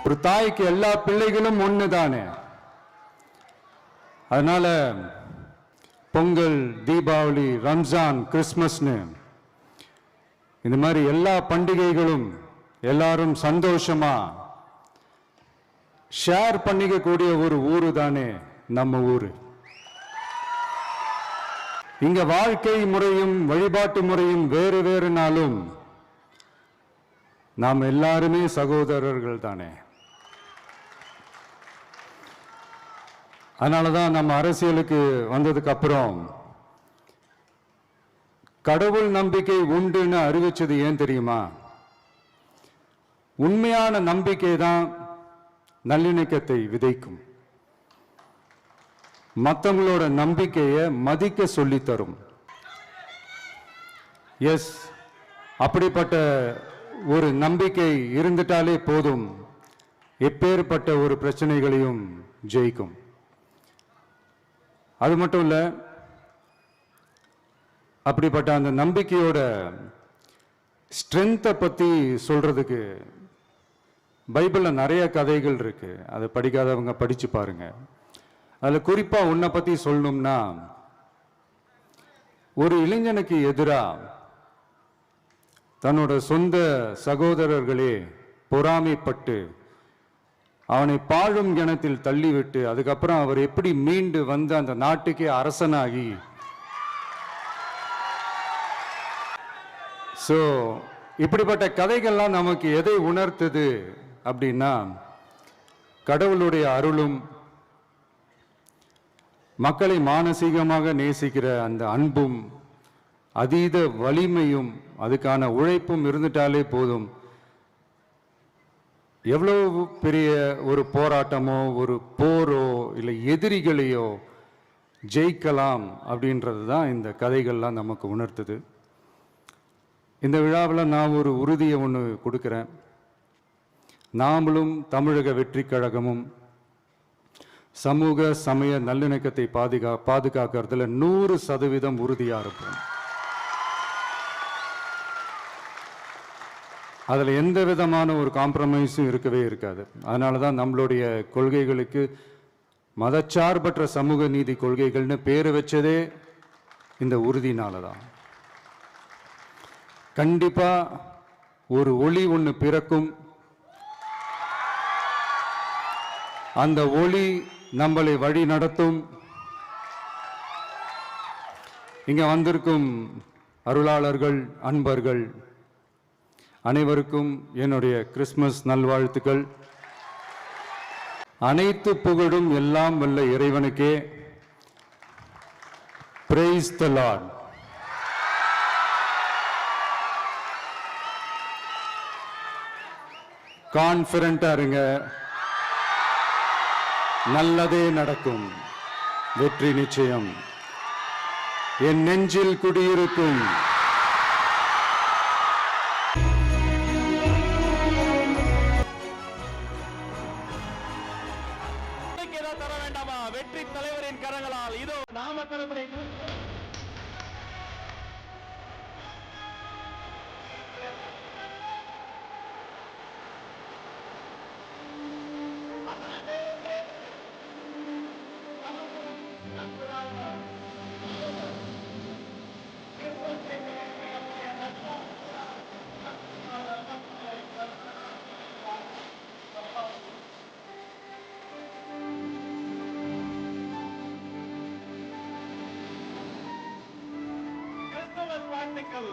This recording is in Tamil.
ஒரு தாய்க்கு எல்லா பிள்ளைகளும் ஒண்ணுதானே. அதனால பொங்கல், தீபாவளி, ரம்ஜான், கிறிஸ்மஸ்னு இந்த மாதிரி எல்லா பண்டிகைகளும் எல்லாரும் சந்தோஷமா ஷேர் பண்ணிக்க கூடிய ஒரு ஊரு தானே நம்ம ஊரு. இங்க வாழ்க்கை முறையும் வழிபாட்டு முறையும் வேறு வேறுனாலும் நாம் எல்லாருமே சகோதரர்கள் தானே. அதனாலதான் நம்ம அரசியலுக்கு வந்ததுக்கு அப்புறம் கடவுள் நம்பிக்கை உண்டுன்னு அறிவிச்சது ஏன் தெரியுமா? உண்மையான நம்பிக்கை தான் நல்லிணக்கத்தை விதைக்கும், மற்றவங்களோட நம்பிக்கையை மதிக்க சொல்லி தரும். எஸ், அப்படிப்பட்ட ஒரு நம்பிக்கை இருந்துட்டாலே போதும், எப்பேற்பட்ட ஒரு பிரச்சனைகளையும் ஜெயிக்கும். அது மட்டும் இல்லை, அப்படிப்பட்ட அந்த நம்பிக்கையோட ஸ்ட்ரென்த்தை பற்றி சொல்றதுக்கு பைபிளில் நிறைய கதைகள் இருக்கு. அதை படிக்காதவங்க படிச்சு பாருங்க. அதில் குறிப்பாக உன்னை பற்றி சொல்லணும்னா, ஒரு இளைஞனுக்கு எதிராக தன்னோட சொந்த சகோதரர்களே பொறாமைப்பட்டு அவனை பாழும் கிணத்தில் தள்ளிவிட்டு அதுக்கப்புறம் அவர் எப்படி மீண்டு வந்து அந்த நாட்டுக்கே அரசனாகி, ஸோ இப்படிப்பட்ட கதைகள்லாம் நமக்கு எதை உணர்த்துது அப்படின்னா, கடவுளுடைய அருளும் மக்களை மானசீகமாக நேசிக்கிற அந்த அன்பும் அதீத வலிமையும் அதுக்கான உழைப்பும் இருந்துட்டாலே போதும், எவ்வளவு பெரிய ஒரு போராட்டமோ ஒரு போரோ இல்லை எதிரிகளையோ ஜெயிக்கலாம் அப்படின்றது தான் இந்த கதைகள்லாம் நமக்கு உணர்த்துது. இந்த விழாவில் நான் ஒரு உறுதியை ஒன்று கொடுக்குறேன். நாமளும் தமிழக வெற்றி கழகமும் சமூக சமய நல்லிணக்கத்தை பாதுகாக்கிறதுல 100% உறுதியாக இருப்போம். அதில் எந்த விதமான ஒரு காம்ப்ரமைஸும் இருக்கவே இருக்காது. அதனால தான் நம்மளுடைய கொள்கைகளுக்கு மதச்சார்பற்ற சமூக நீதி கொள்கைகள்னு பேர் வச்சதே இந்த உறுதினால தான். கண்டிப்பா ஒரு ஒளி ஒன்று பிறக்கும். அந்த ஒளி நம்மளை வழி நடத்தும். இங்க வந்திருக்கும் அருளாளர்கள், அன்பர்கள் அனைவருக்கும் என்னுடைய கிறிஸ்துமஸ் நல்வாழ்த்துக்கள். அனைத்து புகழும் எல்லாம் வல்ல இறைவனுக்கே. Praise the Lord. கான்ஃபிடென்ட்டா இருங்க, நல்லதே நடக்கும், வெற்றி நிச்சயம். என் நெஞ்சில் குடியிருக்கும் தர வேண்டாமா? வெற்றி தலைவரின் கரங்களால் இதோ நாமக்கல் வாழ்த்துக்கள்.